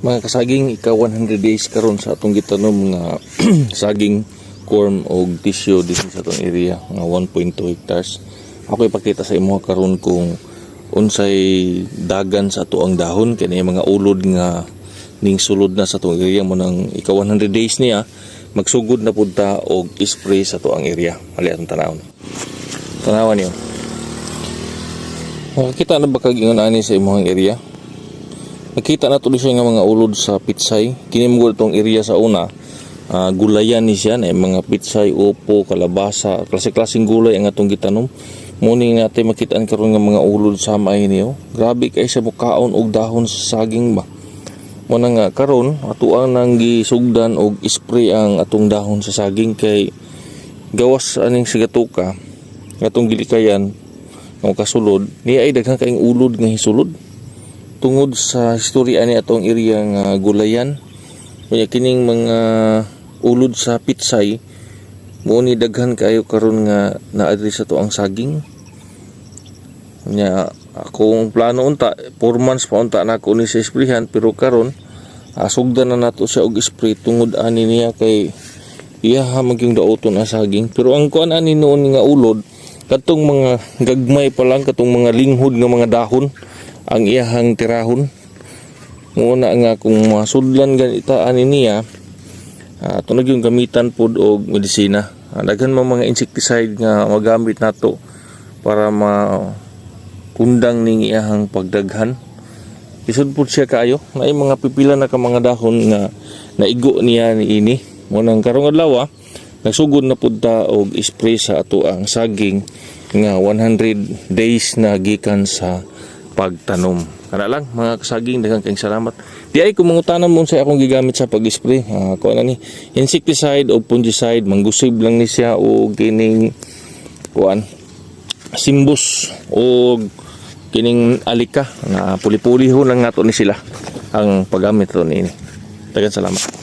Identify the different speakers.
Speaker 1: Mga kasaging, ika 100 days karon sa atong gitanom nga saging, corn o tissue dito sa atong area nga 1.2 hectares. Ako ipakita sa imo karon kung unsay dagan sa ato ang dahon kay mga ulod nga ning sulod na sa atong area mo nang ika 100 days niya magsugod na punta og spray sa ato ang area. Ali atong tanawon. Tanawan niyo. Makikita na ba kag ingon ani sa imong area? Nakita na tuloy siya nga mga ulod sa pitsay. Kinimgol itong area sa una. Gulayan ni siya na mga pitsay, upo, kalabasa, klase-klaseng gulay ang atong gitanom. Muning natin makitaan karon nga mga ulod sa may niyo. Grabe kay sa mukaon og dahon sa saging ba. Muna nga karon atuang nang gisugdan og spray ang atong dahon sa saging kay gawas aning sigatuka atong gilikayan ng kasulod niya ay daghang kaing ulod nga hisulod. Tungod sa historya ni atong area nga gulayan, kaya kining mga ulod sa pitsay mo ni daghan kayo karon nga naadri sa to ang saging. Nya akong plano unta 4 months pa unta na ako ni sa sprayhan pero karon sugdan na nato siya og spray tungod ani niya kay iya ha maging daoton ang saging. Pero ang kuan ani noon nga ulod katong mga gagmay pa lang katong mga linghod nga mga dahon ang iyahang tirahon. Muna nga kung masudlan ganita ani niya tunog yung gamitan pod og medisina. Daghan mga insecticide nga magamit nato para makundang ning iyahang pagdaghan. Isud pod siya kaayo na mga pipila na ka mga dahon nga naigo niya niini. Munang karong adlaw nagsugod na pud ta og spray sa ato ang saging nga 100 days na gikan sa pagtanom. Kana lang mga kasaging, daghang kayong salamat. Di ay kung mangutanan mo sa akong gigamit sa pag-spray. Kuan ani insecticide o fungicide, manggusib lang ni siya o kining kuan simbus o kining alika na puli-puli ho lang nato ni sila ang paggamit ron ini. Daghang salamat.